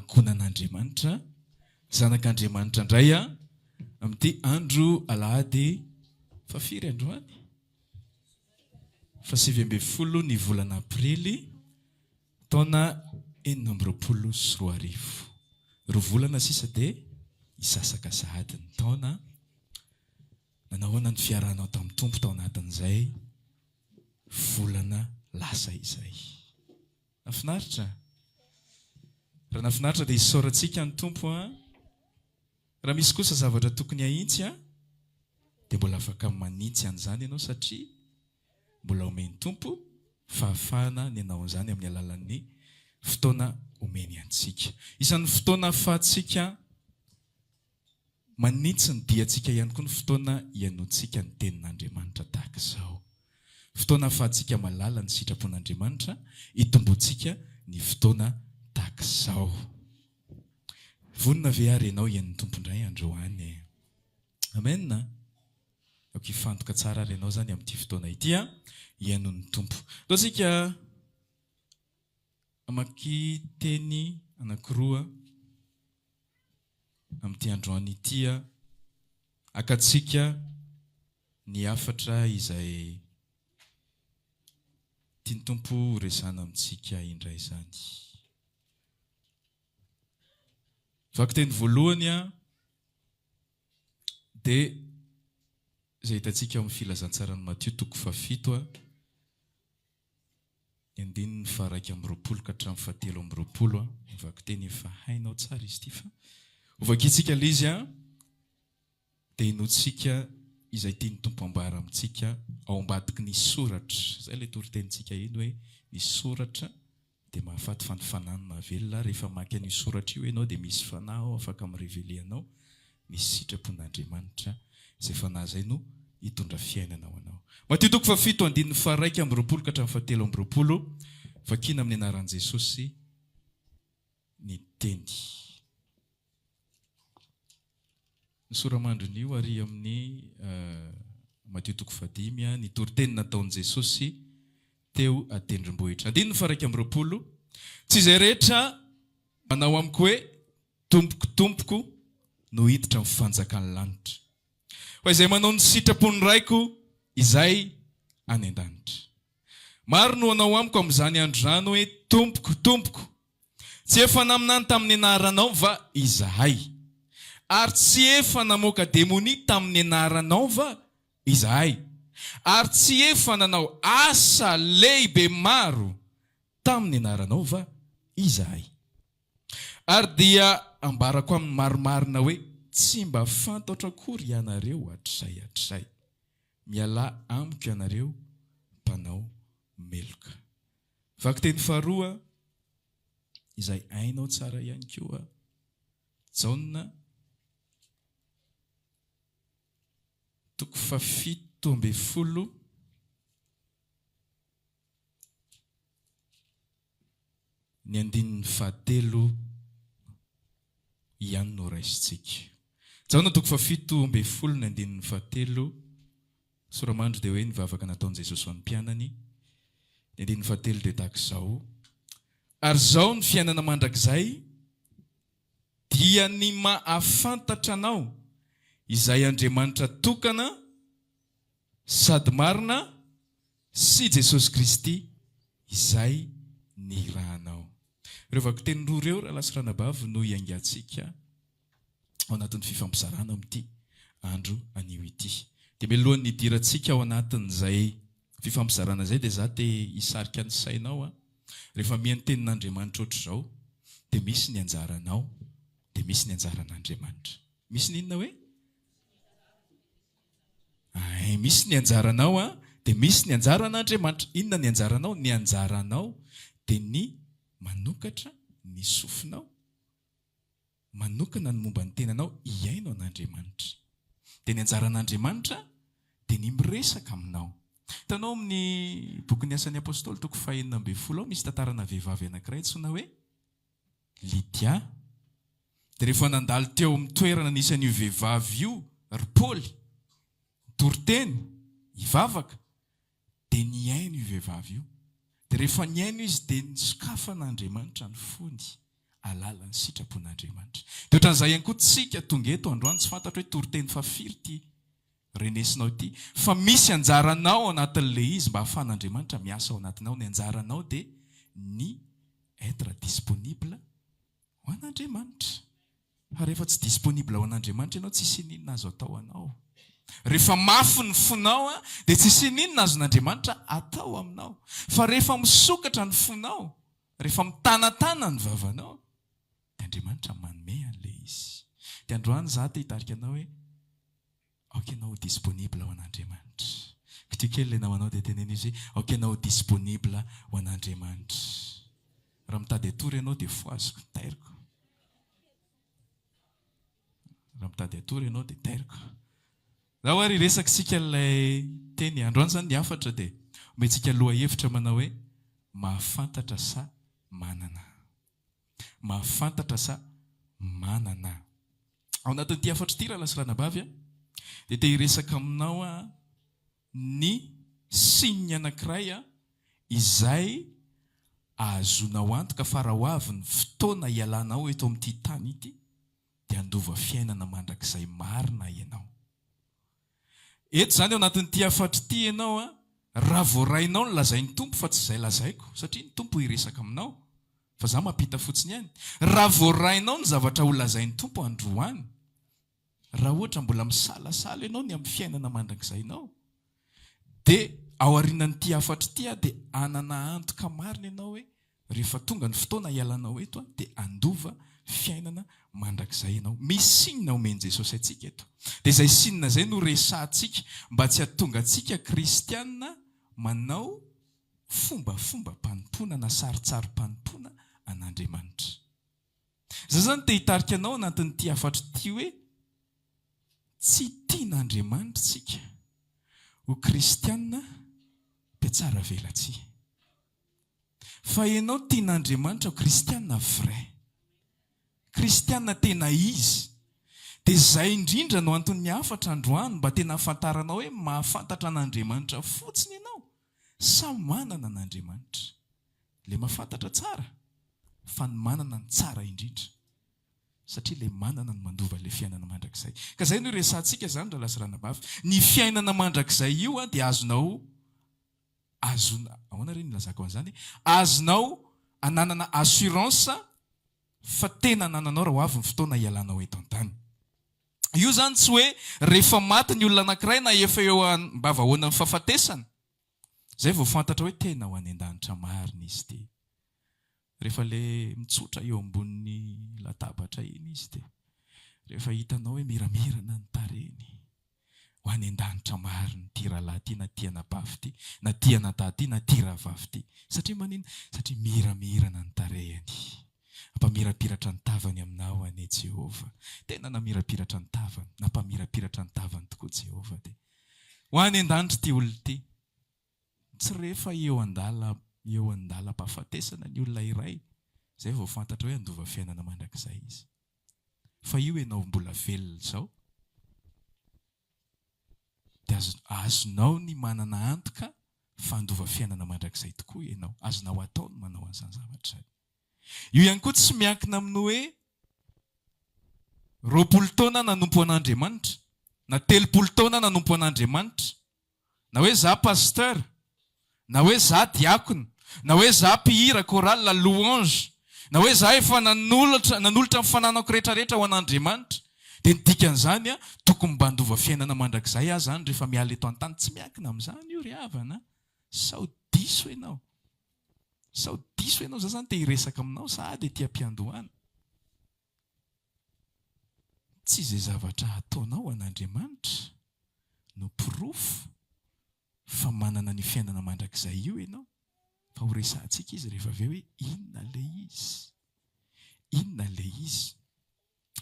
ankonan'Andriamanitra, zanak'Andriamanitra indray amin'ity andro alahady fa firy androany? Fa 7 ny volana aprily taona 2024. Roa volana sisa dia isasaka sahady ny taona. Nanahoana ny fiarahanao tamin'ny Tompo tao anatin'izay volana lasa izay. Nafinaritra? Raha nafinaritra dia isaorantsika ny Tompo. Raha misy kosa zavatra tokony ahitsy dia mbola afaka manitsy an'izany ianao satria mbola omeny Tompo fahafahana ny anao an'izany amin'ny alalan'ny fotoana omeny antsika. Isan'ny fotoana ahafahantsika manitsy ny diantsika ihany koa ny fotoana ianoantsika ny tenin'Andriamanitra tahaka izao. Fotoana ahafahantsika malala ny sitrapon'Andriamanitra, itombontsika ny fotoana tahaka izao. Vonona ve ary ianao ian'ny Tompo indray androany? Amen. Aoka hifantoka tsara ary ianao zany amin'ity fotoana ity ianon'ny Tompo. Taontsika amaky teny anankiroa amin'ity androany ity akatsika ny afatra izay tiany Tompo resana amintsika indray izany. Vaky teny voalohany dia izay hitantsika amin'ny filazantsarany Matthieu 7 andininy 2:20 ka hatramin'ny 7:20. Vaky teny efa hainao tsara izy ity fa ovakitsika izy dia inotsika izay tiany Tompo ambara amintsika ao ambadiky ny soratra. Izay ilay toritentsika iny hoe ny soratra dia mahafaty fanofanana mahavelona. Rehefa maky an'io soratra io ianao dia misy fanahy afaka mirevelenao ny sitrapon'Andriamanitra. Izay fanahy izay no hitondra fiainanao anao. Matthieu 7 andininy 2:20 ka hatramin'ny 7:20. Vakina amin'ny anaran'i Jesosy ny teny. Ny soramandron'io ary amin'ny Matthieu 7 ny toriteny nataon'i Jesosy teo atendrombohitra. Andininy 2:20. Tsy izay rehetra manao amiko hoe tompoko tompoko no hiditra amin'ny fanjakan'ny lanitra, fa izay manao ny sitrapony raiko izay any an-danitra. Maro no anao amiko amin'izany androany hoe tompoko tompoko, tsy efa naminany tamin'ny anaranao va izahay, ary tsy efa namoaka demonia tamin'ny anaranao va izahay, ary tsy efa nanao asa lehibe maro tamin'ny anaranao va izahay. Ary dia ambarako amin'ny marimarina hoe tsy mba fantatra akory ianareo hatrizay. Miala amiko ianareo mpanao meloka. Vaky teny faharoa izay hainao tsara ihany koa. Jaona 7:10 ny andininy 9 ihany no raisitsika. Jaona 7:10 ny andininy 9. Soramandro dia hoe nivavaka nataon'i Jesosy ho an'ny mpianany. Ny andininy 10 dia tahaka izao: ary izao ny fiainana mandrakizay, dia ny mahafantatra anao izay Andriamanitra tokana sady marina sy Jesosy Kristy izay nirahanao. Ireo vaky teny roa ireo raha lasy ranabavy no iangatsika ao anatin'ny fifampizarana amin'ity andro anio ity. Dia mialohan'ny hidirantsika ao anatin'izay fifampizarana izay dia za te hisarika ny sainao rehefa mihaino tenin'Andriamanitra ohatr'izao dia misy ny anjaranao dia misy ny anjaran'Andriamanitra. Misy ny inona hoe? Misy ny anjaranao dia misy ny anjaran'Andriamanitra. Inona ny anjaranao? Ny anjaranao dia ny manokatra ny sofinao, manokana ny momba ny tenanao iaino an'Andriamanitra. Dia ny anjaran'Andriamanitra dia ny miresaka aminao. Hitanao amin'ny bokin'ny Asan'ny Apôstôly 5:20 misy tantarana vehivavy anankiray antsoina hoe Lydia. Dia rehefa nandalo teo amin'ny toerana nisan'io vehivavy io ry Paoly, toriteny hivavaka, dia niaino io vehivavy io. Dia rehefa niaino izy dia nisokafana Andriamanitra ny fony. alala ny sitrapon'Andriamanitra. Dia ohatran'izay ihany koa tsika tonga eto androany tsy fantatra hoe toriteny fafiry ity renesinao ity, fa misy anjaranao anatin'ilay izy mba ahafahan'Andriamanitra miasa ao anatinao. Ny anjaranao dia ny être disponible ho an'Andriamanitra. Fa rehefa tsy disponible ho an'Andriamanitra ianao, tsisy ninona azo atao anao. Rehefa mafy ny fonao dia tsisy ninona azon'Andriamanitra atao aminao. Fa rehefa misokatra ny fonao, rehefa mitanatana ny vavanao, dia Andriamanitra manome an'ilay izy. Dia androany za te hitarika anao hoe aoka ianao disponible ho an'Andriamanitra. Kitio kely ilay namanao dia teneny izy hoe aoka ianao disponible ho an'Andriamanitra. Raha mitady atory ianao dia foaziko, tairiko. Raha mitady atory ianao dia tairiko. Zaho ary resaka sika ilay teny androany zany ny afatra dia omentsika loha hevitra manao hoe mahafantatra sa manana. Mahafantatra sa manana. Ao anatin'ity afatra ity raha lasy ranabavy dia te hiresaka aminao ny signe anankiray izay ahazonao antoka fa raha ho avy ny fotoana ialanao eto amin'ity tany ity dia handova fiainana mandrakizay marina ianao. Eto zany ao anatin'ity afatra ity ianao raha voarainao ny lazain'ny tompo fa tsy izay lazaiko satria ny tompo hiresaka aminao fa za mampita fotsiny ihany. Raha voarainao ny zavatra ho lazain'ny tompo androany, raha ohatra mbola misalasala ianao ny amin'ny fiainana mandrakizay ianao, dia ao aorianan'ity afatra ity dia anana antoka marina ianao hoe rehefa tonga ny fotoana ialanao eto dia andova fiainana mandrakizay ianao. Misy sinina omeny Jesosy antsika eto. Dia izay sinina izay no resahantsika mba tsy hahatonga antsika kristianina manao fombafomba mpanompoana na saritsary-mpanompoana an'Andriamanitra. Izay zany te hitarika anao anatin'ity afatra ity hoe tsy tian'Andriamanitra tsika ho kristianina mpiatsara velatsia. Fa ianao tian'Andriamanitra ho kristianina vrai. Kristianina tena izy. Dia izay indrindra no antony afatra androany mba tena ahafantaranao hoe mahafantatra an'Andriamanitra fotsiny ianao sa manana an'Andriamanitra. Ilay mahafantatra tsara fa ny manana ny tsara indrindra. Satria ilay manana ny mandova ilay fiainana mandrakizay. Ka izay no resantsika zany raha lasy ranabavy. Ny fiainana mandrakizay io dia azonao ahoana reny lazako an'izany? Azonao ananana assurance fa tena anananao raha ho avy ny fotoana ialanao eto an-tany. Io zany tsy hoe rehefa maty ny olona anankiray na efa eo mba vahoana ny fahafatesana, izay vao fantatra hoe tena ho any an-danitra marina izy ity. Rehefa ilay mitsotra eo ambonin'ny latabatra iny izy dia rehefa hitanao hoe miramirana ny tarehiny, ho any an-danitra marina ity rahalahy ity na ity anabavy ity na ity anadahy ity na ity rahavavy ity. Satria manina? Satria miramirana ny tarehiny. Nampamirapiratra ny tavany aminao anie Jehova. Tena namirapiratra ny tavany, nampamirapiratra ny tavany tokoa Jehova. Dia ho any an-danitra ity olona ity. Tsy rehefa eo an-dalam-pahafatesana ny olona iray izay vao fantatra hoe andova fiainana mandrakizay izy. Fa io ianao mbola velona izao dia azonao ny manana antoka fa andova fiainana mandrakizay tokoa ianao. Azonao atao ny manao an'izany zavatra izany. Io ihany koa tsy miankina amin'ny hoe 20 taona nanompo an'Andriamanitra na 30 taona nanompo an'Andriamanitra, na hoe za pasteur, na hoe za diakona, na hoe za mpihira choral la louange, na hoe za efa nanolotra ny fananako rehetrarehetra ho an'Andriamanitra, dia ny dikan'izany tokony mba handova fiainana mandrakizay ahy zany rehefa miala eto an-tany. Tsy miankina amin'izany io ry havana. Sao diso ianao. Sao diso ianao. Za zany te hiresaka aminao sady ety am-piandohana. Tsy izay zavatra ataonao an'Andriamanitra no pirofo fa manana ny fiainana mandrakizay io ianao. Fa ho resantsika izy rehefa avy eo hoe inona ilay izy. Inona ilay izy.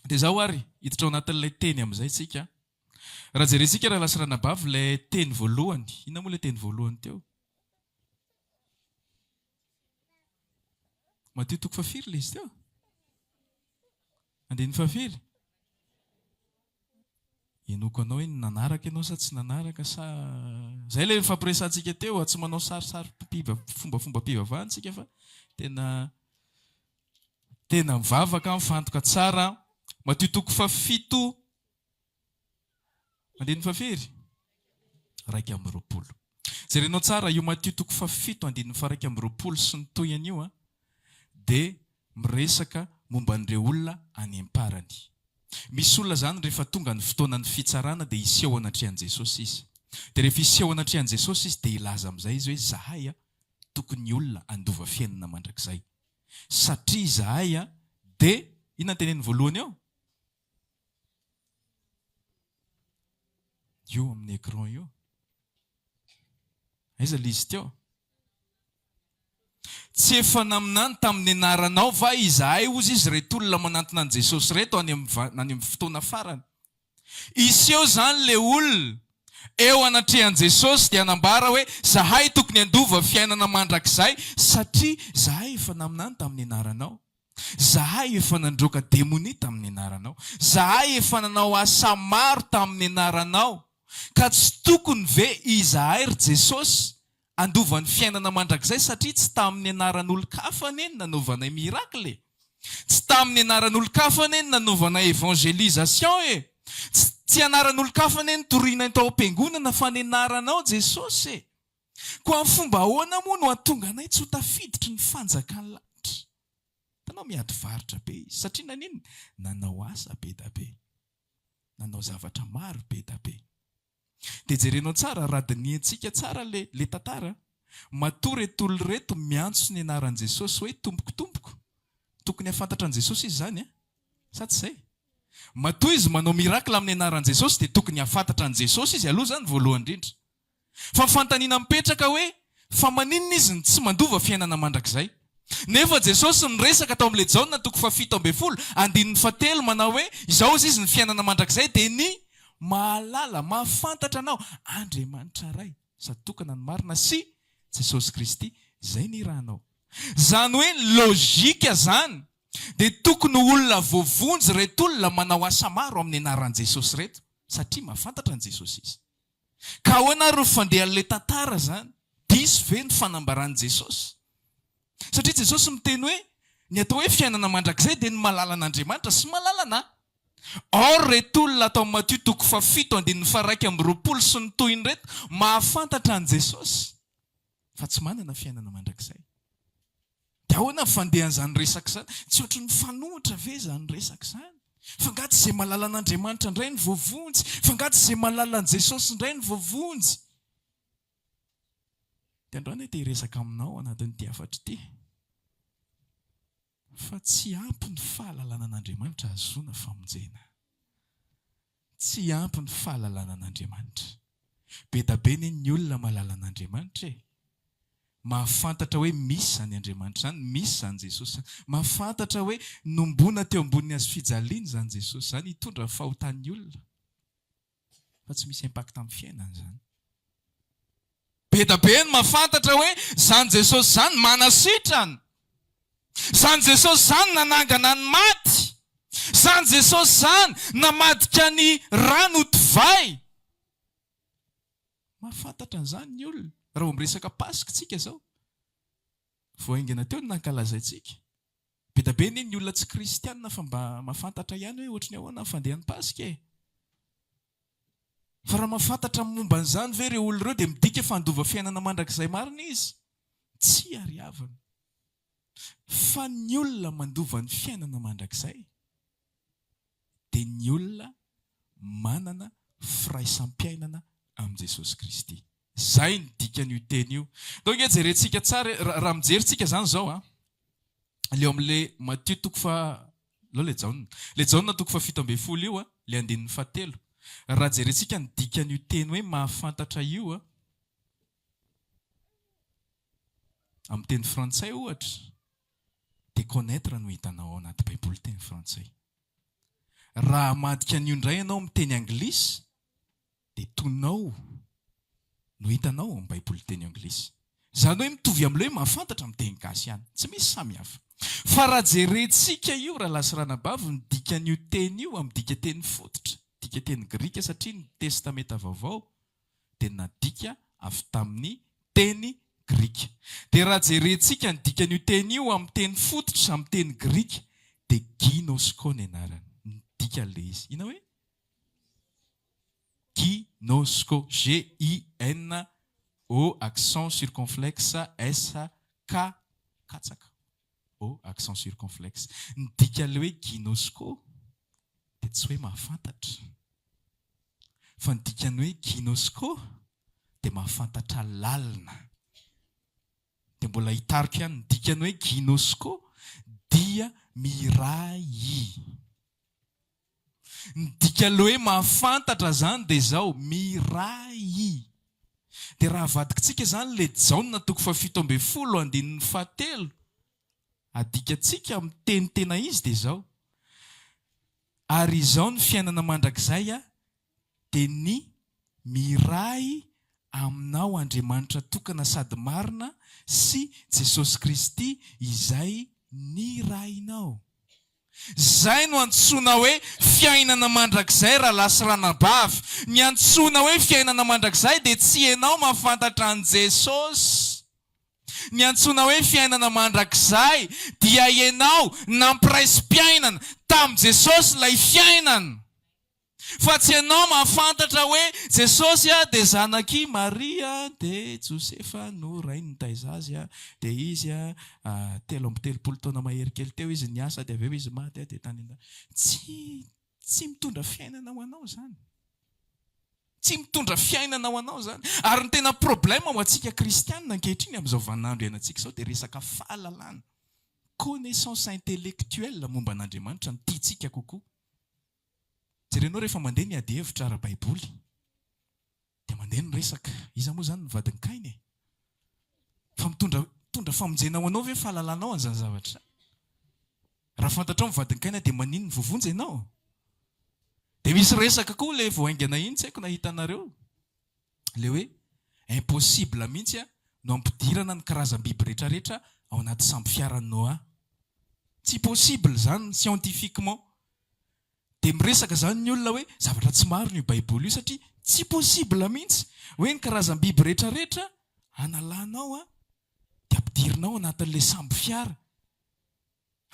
Dia zaho ary hiditra ao anatin'ilay teny amin'izay tsika. Raha jerentsika raha lasy ranabavy ilay teny voalohany. Inona moa ilay teny voalohany teo? Mateo 4 ilay izy teo? 4. Enoko anao hoe nanaraka ianao sa tsy nanaraka sa izay ilay fampiresantsika teo, tsy manao sarisary fombafomba mpivavahantsika fa tena tena mivavaka mifantoka tsara. Matio toko fafito andiny fafery raiky amby roapolo. Jerenao tsara io Matio toko fafito andiny faraiky amby roapolo sy ny toyany io dia miresaka momba an'ireo olona any am-parany. Misy olona zany rehefa tonga ny fotoanany fitsarana dia iseho anatrehan'i Jesosy izy. Dia rehefa iseho anatrehan'i Jesosy izy dia ilaza amin'izay izy hoe zahay tokony olona andova fiainana mandrakizay. Satria zahay dia inona ny teneny voalohany eo? Io amin'ny écran io. Aiza ilay izy teo? Tsy efa naminany tamin'ny anaranao va izahay ozy izy reto olona manantona an' Jesosy reto any amin'ny fotoana farany. Iseho zany ilay olona eo anatrehan'i Jesosy dia anambara hoe zahay tokony andova fiainana mandrakizay satria zahay efa naminany tamin'ny anaranao. Zahay efa nandroaka demonia tamin'ny anaranao. Zahay efa nanao asa maro tamin'ny anaranao. Ka tsy tokony ve izahay ry Jesosy andovan'ny fiainana mandrakizay satria tsy tamin'ny anaran'olon-kafa eny nanaovanay mirakle. Tsy tamin'ny anaran'olon-kafa eny nanaovanay évangélisation e. Tsy anaran'olon-kafa eny toriana tao am-piangonana fa ny anaranao Jesosy e. Koa amin'ny fomba ahoana moa no hahatonga anay tsy ho tafiditry ny fanjakan'ny lanitra. Tanao miady varitra be izy satria nanino? Nanao asa be da be. Nanao zavatra maro be da be. Dia jerenao tsara raha diniantsika tsara le tantara. Matoa reto olona reto miantso ny anaran'i Jesosy hoe tompoko. Tokony hafantatra an'i Jesosy izy zany sa tsy izay? Matoa izy manao mirakla amin'ny anaran'i Jesosy dia tokony hafantatra an'i Jesosy izy aloha zany voalohany indrindra. Fa fantaniana mipetraka hoe fa maninona izy tsy mandova fiainana mandrakizay. Nefa Jesosy niresaka tao amin'ilay Jaona toko fafito ambin'ny folo andininy fatelo manao hoe izao izy ny fiainana mandrakizay dia ny mahalala, mahafantatra anao Andriamanitra ray sady tokana ny marina sy Jesosy Kristy izay ny rahanao. Zany hoe lôjika zany dia tokony olona voavonjy reto olona manao asa maro amin'ny anaran'i Jesosy reto satria mahafantatra an'i Jesosy izy. Ka ahoana ry fandeha an'ilay tantara zany? Diso ve ny fanambaran'i Jesosy? Satria Jesosy miteny hoe ny atao hoe fiainana mandrakizay dia ny mahalala an'Andriamanitra sy mahalala anahy. Or reto olona atao Matio toko fafito andininy faraiky amby roapolo sy ny toyiny reto mahafantatra an'i Jesosy fa tsy manana fiainana mandrakizay. Dia ahoana fandehan'izany resaka izany? Tsy ohatry ny fanohitra ve izany resaka izany? Fa angaty izay mahalala an'Andriamanitra indray ny voavonjy. Fa angaty izay mahalala an'i Jesosy indray ny voavonjy. Dia androany te hiresaka aminao anatin'ity hafatra ity. Fa tsy ampy ny fahalalana an'Andriamanitra ahazoana famonjena. Tsy ampy ny fahalalana an'Andriamanitra. Be da be ny olona mahalala an'Andriamanitra e. Mahafantatra hoe misy zany Andriamanitra zany, misy zany Jesosy. Mahafantatra hoe nombona teo ambony hazo fijaliana zany Jesosy zany hitondra fahotan'ny olona. Fa tsy misy impact amin'ny fiainana zany. Be da be ny mahafantatra hoe zany Jesosy zany manasitrana. Zany Jesosy zany nanangana ny maty. Zany Jesosy zany namadika ny rano divay. Mahafantatra an'izany ny olona. Raha miresaka Pasika tsika zao. Voaingana teo ny nankalazaintsika. Be da be ny olona tsy kristianina fa mba mahafantatra ihany hoe ohatry ny ahoana ny fandehan'ny Pasika e. Fa raha mahafantatra momba an'izany ve ireo olona ireo dia midika fandova fiainana mandrakizay marina izy? Tsy ariavana. Fa ny olona mandova ny fiainana mandrakizay dia ny olona manana firaisam-piainana amin'i Jesosy Kristy. Zay ny dikan'io teny io. Donc jerentsika tsara raha mijerentsika zany zao leo amin'ilay Matio toko le Jaona toko fafito ambin'ny folo io le andininy fahatelo. Raha jerentsika ny dikan'io teny hoe mahafantatra io amin'ny teny frantsay ohatra dia connaître no hitanao ao anaty baiboly teny frantsay. Raha madika an'io indray ianao amin'ny teny anglisy dia tonao no hitanao amin'ny baiboly teny anglisy. Zany hoe mitovy amin'ilay hoe mahafantatra amin'ny teny gasy ihany. Tsy misy samihafa. Fa raha jerentsika io raha lasy ranabavy ny dikan'io teny io amin'ny dika teny fototra, dika teny grika satria ny testamenta vaovao dia nadika avy tamin'ny teny grika. Dia raha jerentsika ny dikan'io teny io amin'ny teny fototra, amin'ny teny grika dia ginosko ny anarany. Midika le izy. Ina hoe? Ginosko. G-I-N-O accent circonflexe S-K katsaka. O accent circonflexe. Midika le hoe ginosko dia tsy hoe mahafantatra. Fa ny dikany hoe ginosko dia mahafantatra lalina. Dia mbola hitarika ihany ny dikany hoe ginosko dia miray. Ny dikany hoe mahafantatra zany dia izao miray. Dia raha avadikintsika zany ilay Jaona 7:17 adikatsika amin'ny teny tena izy dia izao. Ary izao ny fiainana mandrakizay dia ny miray aminao Andriamanitra tokana sady marina sy Jesosy Kristy izay nirainao. Zay no antsoina hoe fiainana mandrakizay raha lasy ranabavy. Ny antsoina hoe fiainana mandrakizay dia tsy ianao mahafantatra an' Jesosy. Ny antsoina hoe fiainana mandrakizay dia ianao nampirais-piainana tamin'i Jesosy ilay fiainana. Fa tsy ianao mahafantatra hoe Jesosy dia zanaky Maria dia Josefa no rainy nitaiza azy dia izy 13 taona mahery kely teo izy niasa dia avy eo izy maty dia tany tsy mitondra fiainana ho anao zany. Tsy mitondra fiainana ho anao zany. Ary ny tena problema ho antsika kristianina ankehitriny amin'izao vaninandro iainantsika izao dia resaka fahalalana, connaissance intellectuelle momba an'Andriamanitra no tiantsika kokoa. Jerenao rehefa mandeha ny ady hevitra ara-baiboly dia mandeha ny resaka. Iza moa zany ny vadin-kainy e? Fa mitondra famonjena ho anao ve fahalalanao an'izany zavatra? Raha fantatrao ny vadin-kaina dia manino ny vovonjy ianao? Dia misy resaka koa ilay voaingana iny, tsy haiko nahita anareo. Ilay hoe impossible mihitsy no ampidirana ny karazam-biby rehetrarehetra ao anaty samby fiaran'i Noa. Tsy possible zany scientifiquement. Dia miresaka zany ny olona hoe zavatra tsy maro ny baiboly io satria tsy possible mihitsy hoe ny karazam-biby rehetrarehetra analanao dia ampidirinao anatin'ilay samby fiara.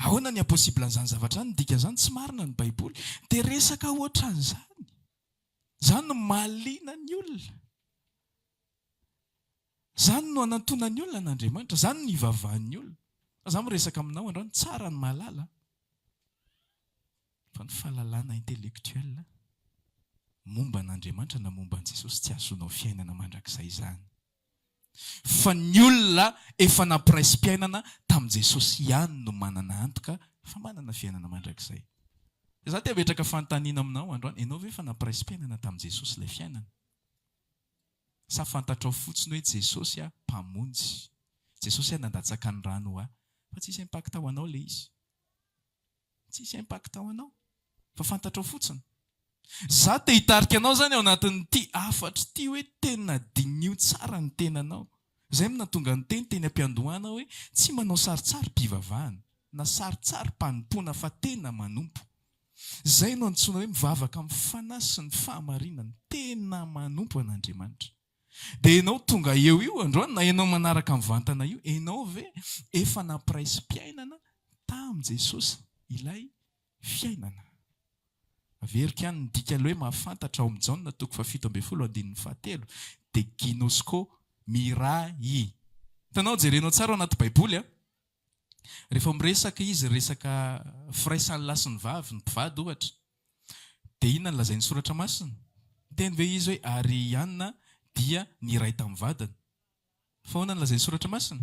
Ahoana ny impossible an'izany zavatra ny dika zany? Tsy marina ny baiboly. Dia resaka ohatran'izany. Zany no mahaliana ny olona. Zany no anantona ny olona n'Andriamanitra. Zany no ivavahan'ny olona. Za miresaka aminao androany tsara ny mahalala. Fa ny fahalalana intellectuelle momba an'Andriamanitra na momba an'i Jesosy tsy azonao fiainana mandrakizay izany. Fa ny olona efa nampirais-piainana tamin'i Jesosy ihany no manana antoka fa manana fiainana mandrakizay. Za te ametraka fanontaniana aminao androany, ianao ve efa nampirais-piainana tamin'i Jesosy ilay fiainana? Sa fantatrao fotsiny hoe Jesosy mpamonjy. Jesosy nandatsaka ny rano fa tsisy impact ho anao ilay izy. Tsisy impact ho anao. Fa fantatrao fotsiny. Za te hitarika anao zany ao anatin'ity afatra ity hoe tena dinio tsara ny tenanao. Izay mina tonga ny teny ampiandohana hoe tsy manao saritsary mpivavahana na saritsary mpanompoana fa tena manompo. Izay no antsoina hoe mivavaka amin'ny fanahy sy ny fahamarinana, tena manompo an'Andriamanitra. Dia ianao tonga eo androany na ianao manaraka mivantana io, ianao ve efa nampirais-piainana tamin'i Jesosy ilay fiainana. Averika ihany ny dika hoe mahafantatra ao amin'ny Jaona 7:17 dia ginosko miray. Hitanao jerenao tsara ao anaty baiboly rehefa miresaka izy resaka firaisan'ny lasy ny vavy, ny mpivady ohatra, dia inona no lazain'ny soratra masina? Teny ve izy hoe ary Ianna dia niray tamin'ny vadiny? Fa ahoana no lazain'ny soratra masina?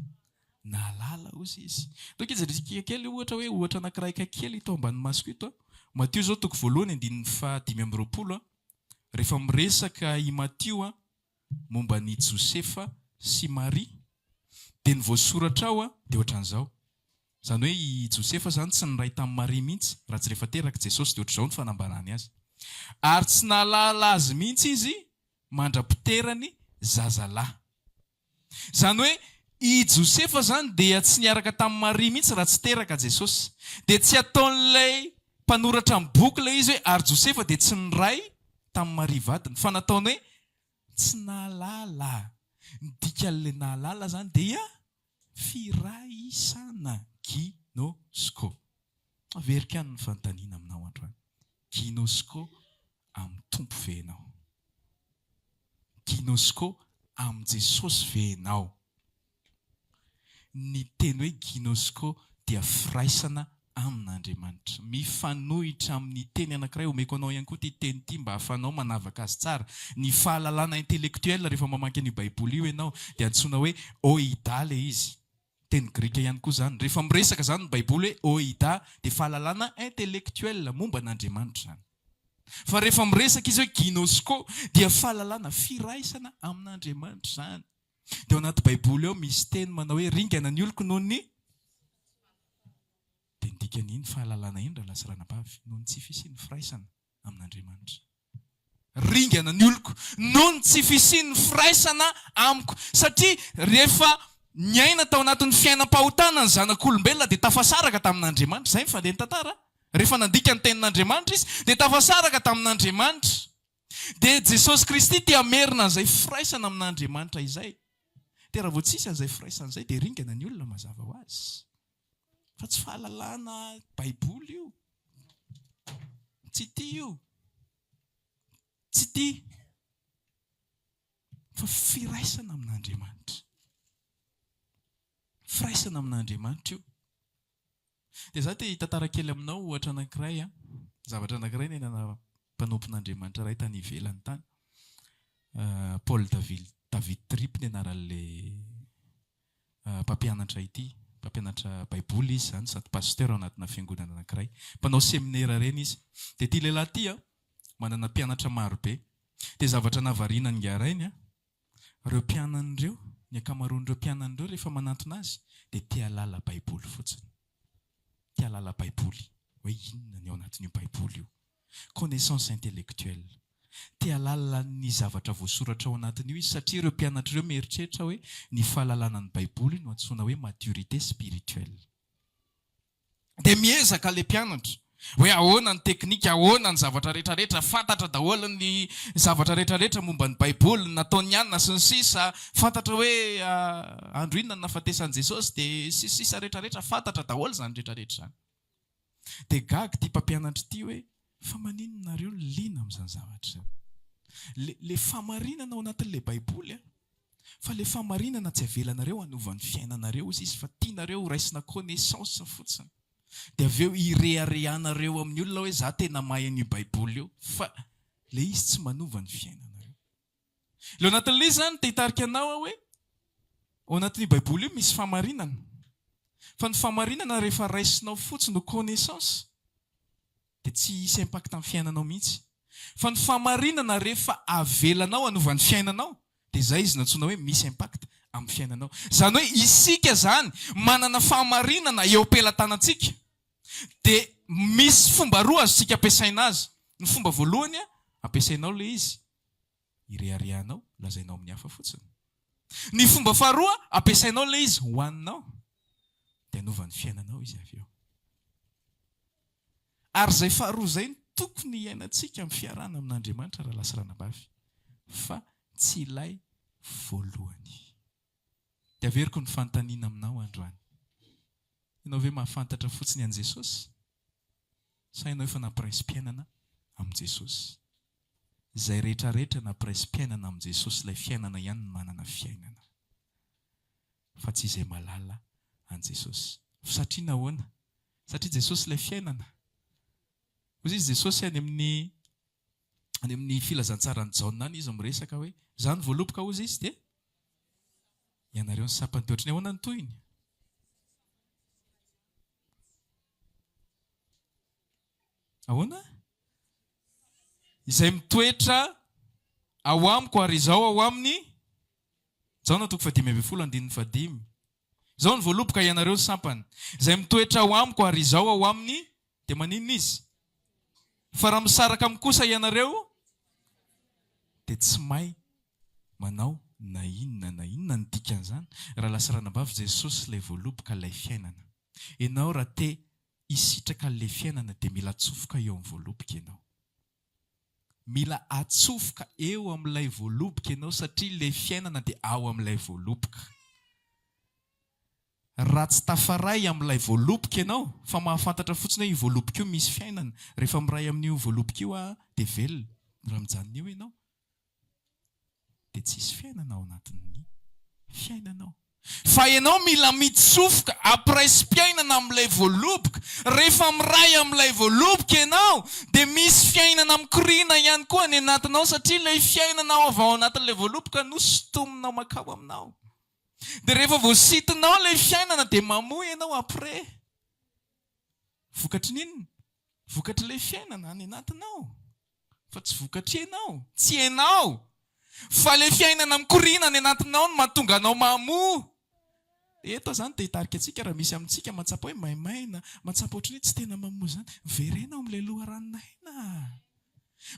Nalala ozy izy. Donc izy resika kely ohatra hoe ohatra anankiray kely ito ambany masoko ito. Matio zao 1:5-20 rehefa miresaka i Matio momba ny Josefa sy Maria dia ny voasoratra ao dia ohatran'izao. Zany hoe i Josefa zany tsy niray tamin'ny Maria mihitsy raha tsy rehefa teraka Jesosy dia ohatr'izao ny fanambarany azy. Ary tsy nalala azy mihitsy izy mandra-piterany zazalahy. Zany hoe i Josefa zany dia tsy niaraka tamin'ny Maria mihitsy raha tsy teraka Jesosy. Dia tsy ataon'ilay mpanoratra amin'ny boky ilay izy hoe ary Josefa dia tsy niray tamin'ny Maria vadiny, fa nataony hoe tsy nalala. Ny dikan'ilay nalala zany dia firaisana, ginosko. Averika ny fanontaniana aminao androany. Ginosko amin'ny tompo ve ianao? Ginosko amin'ny Jesosy ve ianao? Ny teny hoe ginosko dia firaisana amin'Andriamanitra. Mifanohitra amin'ny teny anankiray omeko anao ihany koa ty teny ity mba hafanao manavaka azy tsara. Ny fahalalana intelektuel rehefa mamaky ny Baiboly io ianao dia antsoina hoe oida le izy. Teny grika ihany koa zany. Rehefa miresaka zany ny Baiboly hoe oida dia fahalalana intelektuel momba n'Andriamanitra zany. Fa rehefa miresaka izy hoe ginosko dia fahalalana firaisana amin'Andriamanitra zany. Dia ao anaty Baiboly ao misy teny manao hoe ringana ny oloko noho ny dia ndikany iny fahalalana iny raha lasirana-bavy noho ny tsy fisian'ny firaisana amin'Andriamanitra. Ringana ny oloko noho ny tsy fisian'ny firaisana amiko. Satria rehefa niaina tao anatin'ny fiainam-pahotana ny zanak'olombelona dia tafasaraka tamin'Andriamanitra. Izay mifandeha ny tantara. Rehefa nandika ny tenin'Andriamanitra izy dia tafasaraka tamin'Andriamanitra. Dia Jesosy Kristy tia merina an'izay firaisana amin'Andriamanitra izay. Dia raha vao tsisy an'izay firaisana izay dia ringana ny olona mazava ho azy. Fa tsy fahalalana Baiboly io. Tsy tia io. Tsy tia. Fa firaisana amin'Andriamanitra. Firaisana amin'Andriamanitra io. Dia za te hitantara kely aminao ohatra anankiray. Zavatra anankiray nenana mpanompon'Andriamanitra iray tany ivelany tany. Paul David Tripp ny anaran'ilay mpampianatra ity. Mpampianatra Baiboly izy zany sady pasteur anatina fiangonana anankiray. Mpanao seminaire reny izy. Dia ity lehilahy ity manana mpianatra marobe. Dia zavatra navariana ny garainy ireo mpianan'ireo, ny ankamaroan'ireo mpianan'ireo rehefa manantona azy dia tia lala Baiboly fotsiny. Tia lala Baiboly. Hoe inona ny ao anatin'io Baiboly io? Connaissance intellectuelle. Tia lala ny zavatra voasoratra ao anatin'io izy satria ireo mpianatra ireo mieritreritra hoe ny fahalalana ny Baiboly no antsoina hoe maturité spirituelle. Dia miezaka ilay mpianatra hoe ahoana ny teknika, ahoana ny zavatra rehetrarehetra, fantatra daholo ny zavatra rehetrarehetra momba ny Baiboly, nataony ihany sy ny sisa, fantatra hoe andro inona ny nahafatesan'i Jesosy dia sisa rehetrarehetra, fantatra daholo zany rehetrarehetra zany. Dia gaga ity mpampianatra ity hoe fa maninona nareo liana amin'izany zavatra zany. Le famarinana ao anatin'ilay Baiboly fa le famarinana tsy avelanareo hanovan'ny fiainanareo izy fa tianareo raisina connaissance fotsiny. Dia avy eo ireharehanareo amin'ny olona hoe za tena mahay an'io Baiboly io, fa le izy tsy manova ny fiainanareo. Le ao anatin'ilay izy zany te hitarika anao hoe ao anatin'io Baiboly io misy famarinana. Fa ny famarinana rehefa raisinao fotsiny no connaissance dia tsy hisy impact amin'ny fiainanao mihitsy. Fa ny famarinana rehefa avelanao hanova ny fiainanao dia izay izy natsoina hoe misy impact amin'ny fiainanao. Zany hoe isika zany manana famarinana eo am-pelantanantsika. Dia misy fomba roa azontsika ampiasaina azy. Ny fomba voalohany ampiasainao ilay izy ireharehanao, lazainao amin'ny hafa fotsiny. Ny fomba faharoa ampiasainao ilay izy hohaninao dia hanova ny fiainanao izy avy eo. Ary izay faharoa izay no tokony hiainantsika amin'ny fiarahana amin'Andriamanitra raha lasirana-bavy. Fa tsy ilay voalohany. Dia averiko ny fanontaniana aminao androany. Ianao ve mahafantatra fotsiny an' Jesosy? Sa ianao efa nampirais-piainana amin'i Jesosy? Izay rehetrarehetra nampirais-piainana amin'i Jesosy, ilay fiainana ihany no manana fiainana. Fa tsy izay malala an' Jesosy. Satria nahoana? Satria Jesosy ilay fiainana. Hoy izy Jesosy any amin'ny filazantsarany Jaona any izy miresaka hoe zany voaloboka hozy izy dia ianareo ny sapany teo ohatrany ahoana ny tohiny. Ahoana? Izay mitoetra ao amiko ary izao ao aminy Jaona 5:15. Izao ny voaloboka ianareo ny sampany. Izay mitoetra ao amiko ary izao ao aminy dia maninona izy? Fa raha misaraka amiko kosa ianareo dia tsy mahay manao na inona ny dikan'izany. Raha lasirana-bavy Jesosy ilay voaloboka ilay fiainana. Ianao raha te hisitraka ilay fiainana dia mila atsofoka eo amin'ny voaloboka ianao. Mila atsofoka eo amin'ilay voaloboka ianao satria ilay fiainana dia ao amin'ilay voaloboka. raha tsy tafaray amin'ilay voaloboka ianao fa mahafantatra fotsiny hoe io voaloboka io misy fiainana rehefa miray amin'io voaloboka io dia velona raha mijanona io ianao dia tsisy fiainana ao anatin'ny fiainanao fa ianao mila mitsofoka ampiray-piainana amin'ilay voaloboka rehefa miray amin'ilay voaloboka ianao dia misy fiainana mikoriana ihany koa ny anatinao satria ilay fiainanao avy ao anatin'ilay voaloboka no sotominao makao aminao. Dia rehefa voasitinao ilay fiainana dia mamoa ianao après. Vokatry n'inona? Vokatry ilay fiainana any anatinao. Fa tsy vokatry ianao, tsy ianao. Fa ilay fiainana mikoriana ny anatinao no mahatonga anao mamoa. Eto izany dia hitarika antsika raha misy amintsika matsapa hoe maimaina, matsapa ohatran'ny tsy tena mamoa izany. Verena ao amin'ilay loharanona aina.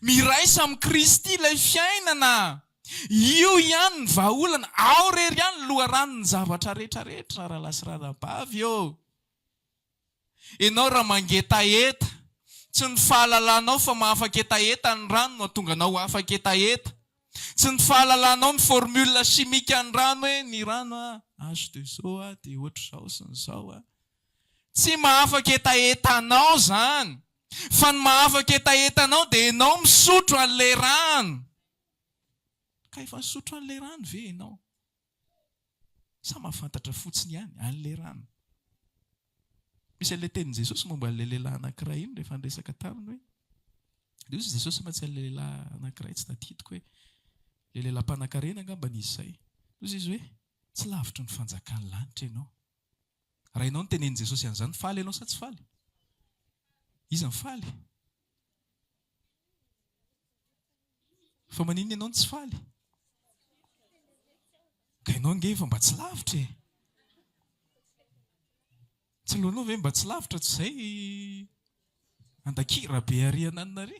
Miraisa amin'ny Kristy ilay fiainana. Io ihany ny vahaolana, ao rery ihany loharanony zavatra rehetrarehetra raha lasirara-bavy eo. Ianao raha mangetaheta, tsy ny fahalalanao fa mahafaka hetaheta ny rano no hatonga anao afaka hetaheta. Tsy ny fahalalanao ny formule chimique ny rano hoe ny rano H2O dia ohatr'izao sy ny izao. Tsy mahafaka hetahetanao izany. Fa ny mahafaka hetahetanao dia ianao misotro an'ilay rano. Ka efa nisotro an'ilay rano ve ianao? Sa mahafantatra fotsiny ihany an'ilay rano. Misy an'ilay tenin' Jesosy momba an'ilay lehilahy anankiray iny rehefa niresaka taminy hoe dia hozy Jesosy matsy an'ilay lehilahy anankiray tsy tadidiko hoe ilay lehilahy mpanankarena angamba nisy izay. Hozy izy hoe tsy lavitra ny fanjakan'ny lanitra ianao. Raha ianao no tenenin' Jesosy an'izany, faly ianao sa tsy faly? Izy ny faly. Fa maninona ianao no tsy faly? Ka ianao nge fa mba tsy lavitra e. Tsy loanao ve mba tsy lavitra tsy izay andakira be ary ananina re?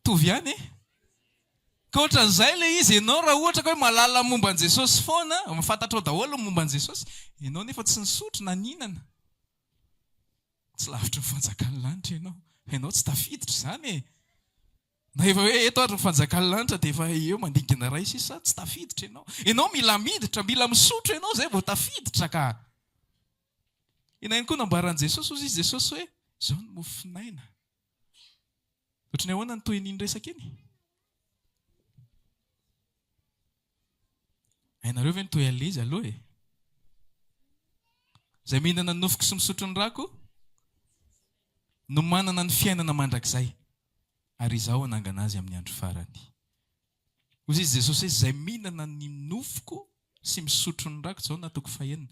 Tovy ihany e? Ka ohatran'izay ilay izy, ianao raha ohatra ka hoe mahalala momba an'i Jesosy foana, mafantatra daholo momba an'i Jesosy, ianao nefa tsy nisotro na ninana. Tsy lavitra ny fanjakan'ny lanitra ianao. Ianao tsy tafiditra izany e. Na efa hoe eto ary ny fanjakan'ny lanitra dia efa eo mandingana ray sisa tsy tafiditra ianao. Ianao mila miditra, mila misotro ianao izay vao tafiditra ka. Inainy koa nambaran'i Jesosy hozy izy Jesosy hoe izao no mofo finaina. Ohatrany ahoana ny toy an'iny resaka iny? Hainareo ve ny toy an'ilay izy aloha e? Izay mihinana ny nofoko sy misotro ny rako no manana ny fiainana mandrakizay. Ary izaho hanangana azy amin'ny andro farany. Hozy izy Jesosy hoe izay mihinana ny nofoko sy misotro ny rako izao natoko fahenina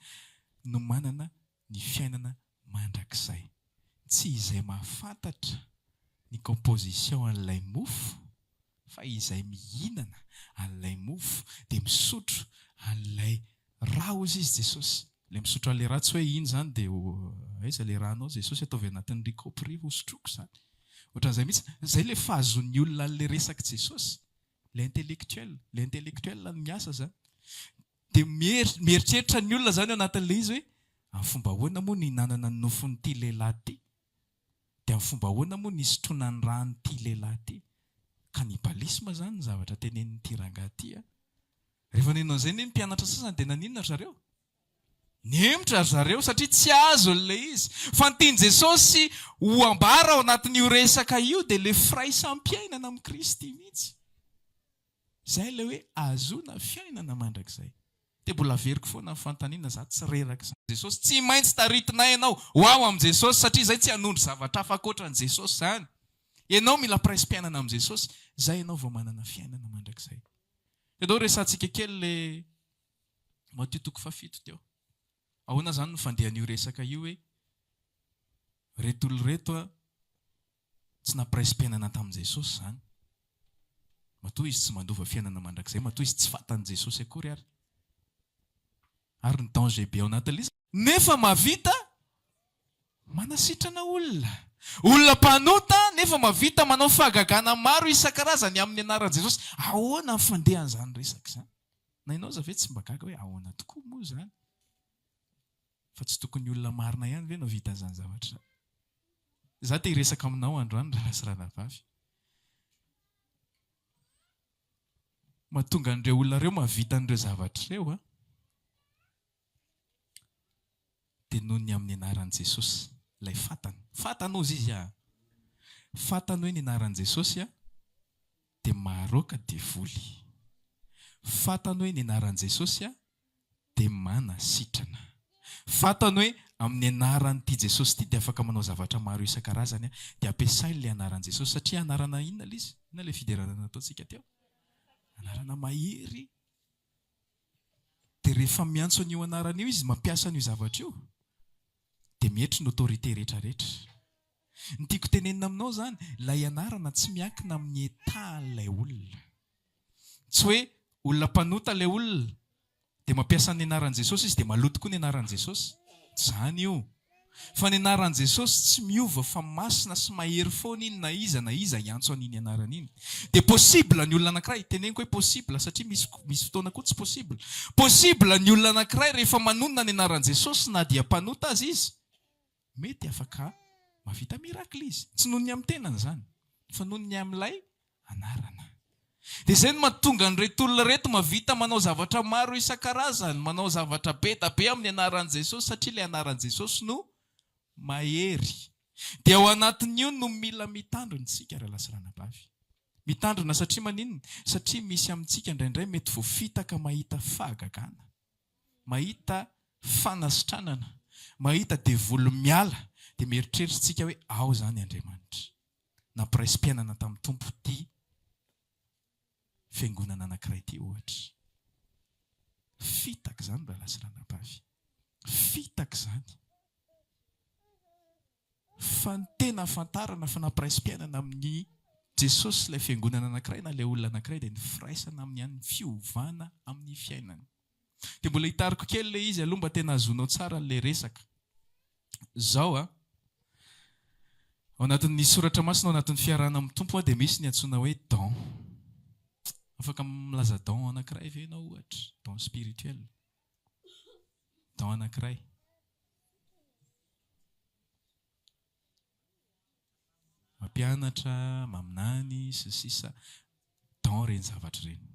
no manana ny fiainana mandrakizay. Tsy izay mahafantatra ny composition an'ilay mofo, fa izay mihinana an'ilay mofo dia misotro an'ilay rà hozy izy Jesosy. Ilay misotro an'ilay rà tsy hoe iny izany dia aiza ilay rànao Jesosy ataovy anatin'ny rikopy rivo hosotroako izany. Ohatran'izay mihitsy, izay ilay fahazon'ny olona an'ilay resaka Jesosy. Ilay intellectuel no miasa izany. Dia mieritreritra ny olona izany ao anatin'ilay izy hoe amin'ny fomba ahoana moa ny hinanana ny nofon'ity lehilahy ity? Dia amin'ny fomba ahoana moa ny sotroina ny rano'ity lehilahy ity? Kannibalisme izany ny zavatra tenenin'ity rangahy ity. Rehefa ninao izay ny mpianatra sasany dia naninona zareo? Nemotra zareo satria tsy azo ilay izy. Fa ny tiany Jesosy ho ambara ao anatin'io resaka io dia ilay firaisampiainana amin'ny Kristy mihitsy. Izay ilay hoe ahazoana fiainana mandrakizay. Dia mbola averiko foana amin'ny fanontaniana za tsy reraka izany. Jesosy tsy maintsy taritinay ianao ho ao amin'ny Jesosy satria izay tsy hanondro zavatra hafa ankoatran'i Jesosy izany. Ianao mila piraisim-piainana amin'ny Jesosy, izay ianao vao manana fiainana mandrakizay. Ianao resantsika kely ilay Matthieu 7 teo. Ahoana izany no fandehan'io resaka io hoe reto olona reto tsy nampiraisim-piainana tamin'i Jesosy izany. Matoa izy tsy mandova fiainana mandrakizay, matoa izy tsy fantan'i Jesosy akory ary. Ary ny danger be ao anatin'ilay izy. Nefa mahavita manasitrana olona. Olona mpanota nefa mahavita manao fahagagana maro isan-karazany amin'ny anaran'i Jesosy. Ahoana ny fandehan'izany resaka izany? Na ianao za ve tsy mba gaga hoe ahoana tokoa moa izany? Fa tsy tokony olona marina ihany ve no vita an'izany zavatra? Za te hiresaka aminao androany raha lasirana vavy. Mahatonga an'ireo olona ireo mahavita an'ireo zavatra ireo dia noho ny amin'ny anaran'i Jesosy ilay fatany. Fatanao izy fantany hoe ny anaran'i Jesosy dia maharoaka dia voly. Fantany hoe ny anaran'i Jesosy dia manasitrana. Fantany hoe amin'ny anaran'ity Jesosy ity dia afaka manao zavatra maro isan-karazany dia ampiasay ilay anaran'i Jesosy satria anarana inona ilay izy? Inona ilay fiderana nataontsika teo? Anarana mahery. Dia rehefa miantso an'io anarana io izy mampiasa an'io zavatra io dia mihetry ny autorité rehetrarehetra. Ny tiako tenenina aminao izany, ilay anarana tsy miankina amin'ny etan'ilay olona. Tsy hoe olona mpanota ilay olona dia mampiasa ny anaran'i Jesosy izy dia maloto koa ny anaran'i Jesosy. Tsy izany io. Fa ny anaran'i Jesosy tsy miova fa masina sy mahery foana iny na iza iantso an'iny anarana iny. Dia possible ny olona anankiray, teneniko hoe possible satria misy fotoana koa tsy possible. Possible ny olona anankiray rehefa manonona ny anaran'i Jesosy na dia mpanota azy izy, mety afaka mavita miracle izy. Tsy noho ny amin'ny tenany izany, fa noho ny amin'ilay anarana. Dia izay no mahatonga an'ireto olona reto mavita manao zavatra maro isan-karazany, manao zavatra be da be amin'ny anaran'i Jesosy satria ilay anaran'i Jesosy no mahery. Dia ao anatin'io no mila mitandrina isika rahalasy ranabavy. Mitandrina satria maninona? Satria misy amintsika indraindray mety voafitaka mahita fahagagana, mahita fanasitranana, mahita devoly miala, dia mieritreritsika hoe ao izany Andriamanitra. Nampiray-piainana tamin'ny tompo ity fiangonana anankiray ity ohatra. Fitaka izany rahalasy ranabavy. Fitaka izany. Fa ny tena afantarana fa nampiray-piainana amin'ny Jesosy ilay fiangonana anankiray na ilay olona anankiray dia ny firaisana amin'ny any fiovana amin'ny fiainana. Dia mbola hitariko kely ilay izy aloha mba tena azonao tsara ilay resaka. Izao ao anatin'ny soratra masina ao anatin'ny fiarahana amin'ny tompo dia misy ny antsoina hoe don. Afaka milaza don anankiray ve ianao ohatra? Don spirituel. Don anankiray. Mampianatra, maminany, sisa. Don ireny zavatra ireny.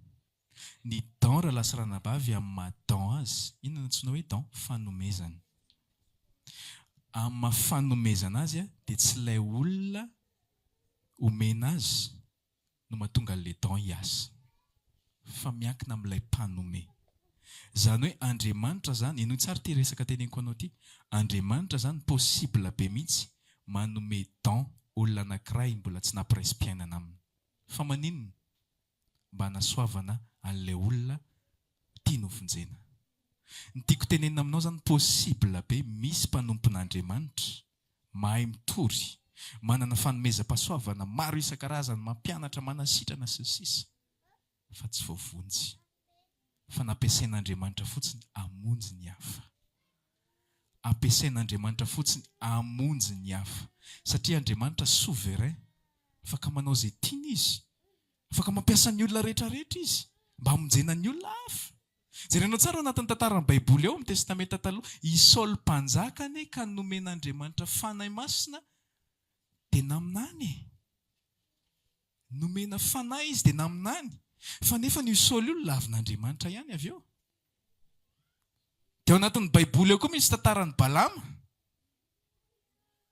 Ny don rahalasy ranabavy amin'ny maha-don azy, inona no antsoina hoe don? Fanomezana. Amin'ny mahafanomezana azy dia tsy ilay olona omena azy no mahatonga ilay don hiasa, fa miankina amin'ilay mpanome. Izany hoe Andriamanitra izany, ino tsara ity resaka teneniko anao ity? Andriamanitra izany possible be mihitsy manome don olona anankiray mbola tsy nampiray-piainana aminy. Fa maninona? Mba hanasoavana an'ilay olona tiany vonjena. Ny tiako tenenina aminao izany possible be misy mpanompon'Andriamanitra mahay mitory, manana fanomezam-pahasoavana maro isan-karazany, mampianatra, manasitrana sy ny sisa. Fa tsy voavonjy. Fa nampiasain'Andriamanitra fotsiny hamonjy ny hafa. Ampiasain'Andriamanitra fotsiny hamonjy ny hafa. Satria Andriamanitra souverain, afaka manao izay tiany izy. Afaka mampiasa ny olona rehetrarehetra izy mba hamonjena ny olona hafa. Jerenao tsara anatin'ny tantaran'ny Baiboly ao amin'ny testamenta taloha, i Saoly mpanjakany ka nomen'Andriamanitra fanahy masina dia naminany. Nomena fanahy izy dia naminany. Fa nefa io Saoly io lavin'Andriamanitra ihany avy eo. Dia ao anatin'ny Baiboly ao koa misy tantaran'ny Balama.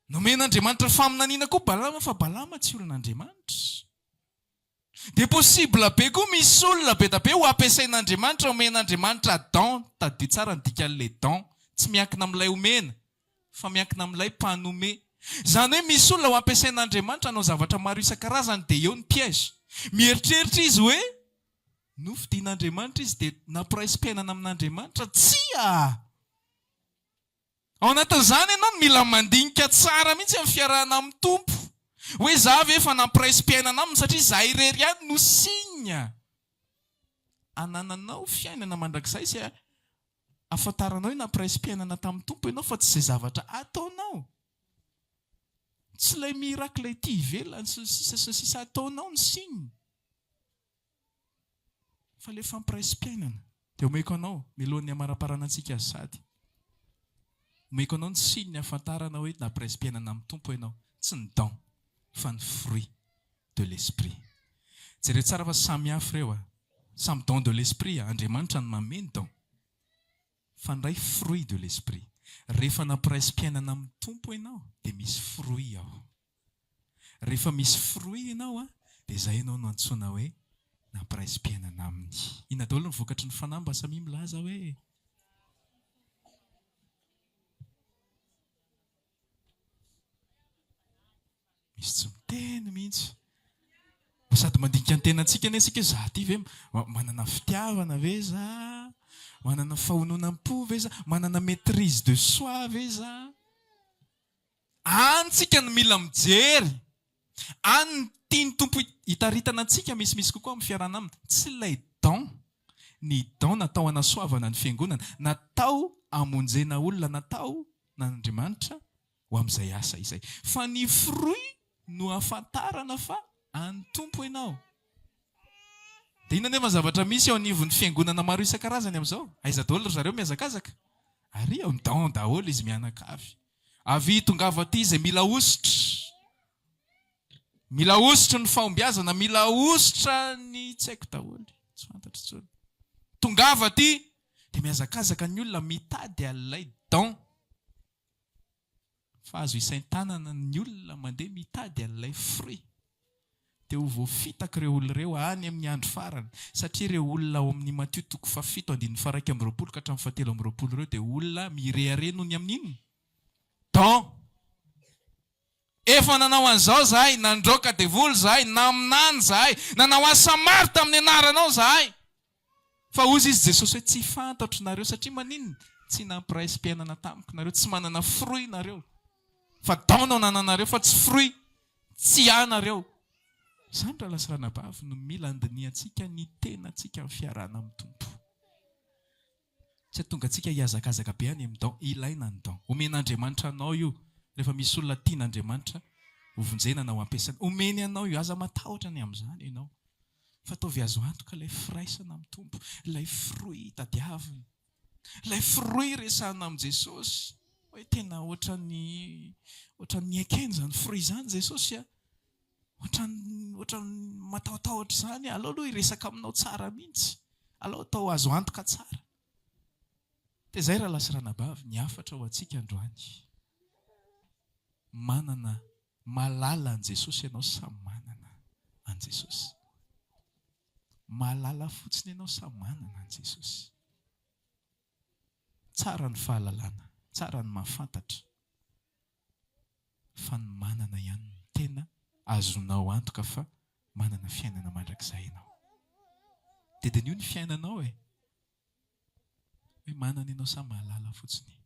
Nomen'Andriamanitra faminaniana koa Balama, fa Balama tsy olon'Andriamanitra. Dia possible be koa misy olona be da be ho ampiasain'Andriamanitra, omen'Andriamanitra don, tadio tsara ny dikan'ilay don, tsy miankina amin'ilay omena, fa miankina amin'ilay mpanome. Izany hoe misy olona ho ampiasain'Andriamanitra hanao zavatra maro isan-karazany dia eo ny piège. Mieritreritra izy hoe nofidian'Andriamanitra izy dia nampiray-piainana amin'Andriamanitra. Tsia! Ao anatin'izany ianao mila mandinika tsara mihitsy amin'ny fiarahana amin'ny tompo. Hoe za ve efa nampiray-piainana aminy satria za irery ihany no signe anananao fiainana mandrakizay sy afantaranao hoe nampiray-piainana tamin'ny tompo ianao fa tsy izay zavatra ataonao. Tsy ilay miracle ity ivelany sy sisa ataonao ny signe. Fa ilay fampiray-piainana. Dia omeko anao milohan'ny amara-parana antsika sady. Omeko anao ny signe afantarana hoe nampiray-piainana amin'ny tompo ianao. Tsy ny don, fa ny fruit de l'esprit. Jereo tsara fa samy hafa ireo. Samy don de l'esprit, Andriamanitra no manome ny don. Fa ny ray fruit de l'esprit. rehefa nampiraisi-piainana amin'ny tompo ianao dia misy fruit ao. Rehefa misy fruit ianao dia izay ianao no antsoina hoe nampiraisi-piainana aminy. Ina daholo ny vokatry ny fanahy mba samy milaza hoe misy tsy miteny mihitsy. Sady mandinika ny tenantsika anie sika za ty ve manana fitiavana ve za, manana fahononam-po ve za, manana maîtrise de soi ve za. Antsika no mila mijery, any tiany tompo hitaritana antsika misimisy kokoa amin'ny fiarana aminy. Tsy ilay don, ny don natao hanasoavana ny fiangonana, natao amonjena olona, natao n'Andriamanitra ho amin'izay asa izay. Fa ny fruit no ahafantarana fa any tompo ianao. Dia inona nefa zavatra misy ao anivon'ny fiangonana maro isan-karazany amin'izao? Aiza daholo zareo miazakazaka? Ary ao don daholo izy mianakavy. Avy tongava aty izay mila ositra. Mila ositra ny fahombiazana, mila ositra ny tsy haiko daholo. Tsy fantatro intsony. Tongava aty dia miazakazaka ny olona mitady an'ilay don. Fa azo isain-tanana ny olona mandeha mitady an'ilay fruit. Dia ho voafitaka ireo olona ireo any amin'ny andro farany. Satria ireo olona ao amin'ny Matthieu 7:1-20 ka hatramin'ny 7:20 ireo dia olona mirehare noho ny amin'inona? Don. Efa nanao an'izao zahay, nandroaka devoly zahay, naminany zahay, nanao asa maro tamin'ny anaranao zahay. Fa ozy izy Jesosy hoe tsy fantatro nareo satria maninona? Tsy nampiraisi-piainana tamiko nareo, tsy manana fruit nareo. Fa don no nananareo fa tsy fruit, tsy anareo. Izany raha lasirana bavy no mila andiniantsika ny tenantsika amin'ny fiarana amin'ny tompo. Tsy tonga antsika hiazakazaka be any amin'ny don, ilaina ny don. Omen'Andriamanitra anao io. Rehefa misy olona tian'Andriamanitra, hovonjena na ho ampiasana. Omeny anao io, aza matahotra ny amin'izany ianao. Fa ataovy azo antoka ilay firaisana amin'ny tompo, ilay fruit tadiavina, ilay fruit resahana amin'ny Jesosy. Hoe tena ohatran'ny ekenja ny fruit izany Jesosy a. Ohatran'ny matahotahotra izany. Alao aloha hiresaka aminao tsara mihitsy. Alao atao azo antoka tsara. Dia izay raha lasirana bavy, ny hafatra ho antsika androany. Manana malala an Jesosy ianao, samy manana an Jesosy. Malala fotsiny ianao, samy manana an Jesosy. Tsara ny fahalalana, tsara ny mahafantatra. Fa ny manana ihany ny tena azonao antoka fa manana fiainana mandrakizay ianao. Dia io ny fiainanao hoe manana ianao samy mahalala fotsiny.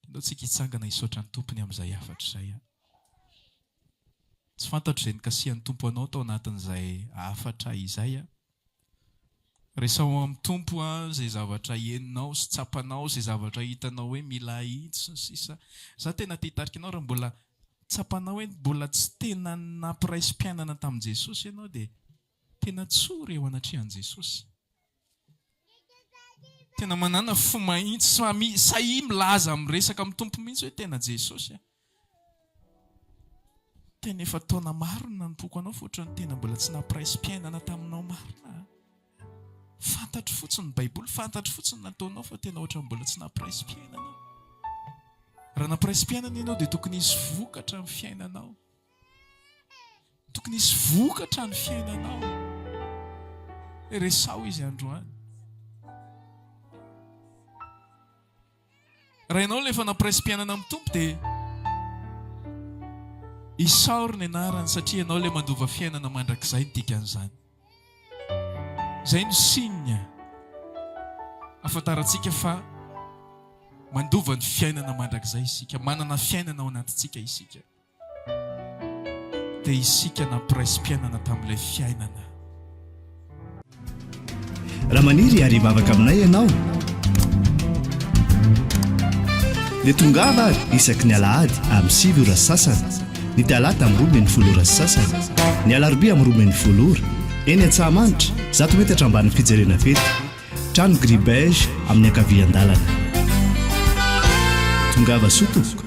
Ianao tsika hitsangana hisaotra ny tompony amin'izay hafatra izay. Tsy fantatro izay nikasihan'ny tompo anao tao anatin'izay hafatra izay. Resao amin'ny tompo izay zavatra henonao sy tsapanao, izay zavatra hitanao hoe mila hitsy sy sisa. Za tena te hitarika anao raha mbola tsapanao hoe mbola tsy tena nampiraisi-piainana tamin'i Jesosy ianao dia tena tsory eo anatrehan'i Jesosy. Tena manana fo mahitsy, sahi milaza amin'ny resaka amin'ny tompo mihitsy hoe tena Jesosy. Tena efa taona maro no nanompoako anao fa ohatrany tena mbola tsy nampiraisi-piainana taminao marina. Fantatro fotsiny ny Baiboly, fantatro fotsiny nataonao fa tena ohatrany mbola tsy nampiraisi-piainana. Raha nampiraisi-piainana ianao dia tokony hisy vokatra amin'ny fiainanao. Tokony hisy vokatra ny fiainanao. Resao izy androany. Raha ianao lefa nampiraisi-piainana amin'ny tompo dia isaory ny anarany satria ianao ilay mandova fiainana mandrakizay ny dikan'izany. Izay no signe ahafantarantsika fa mandova ny fiainana mandrakizay isika, manana fiainana ao anatintsika isika. Dia isika nampiraisi-piainana tamin'ilay fiainana. Raha maniry ary mavaka aminay ianao dia tongava ary isaky ny alahady amin'ny 7 ora sasany, ny talata amin'ny 12 ora sasany, ny alarobia amin'ny 12 ora. Eny Antsahamanitra 100 metatra ambany fijerena fety, trano Gribege amin'ny ankavian-dalana. Tongava soa tompoko.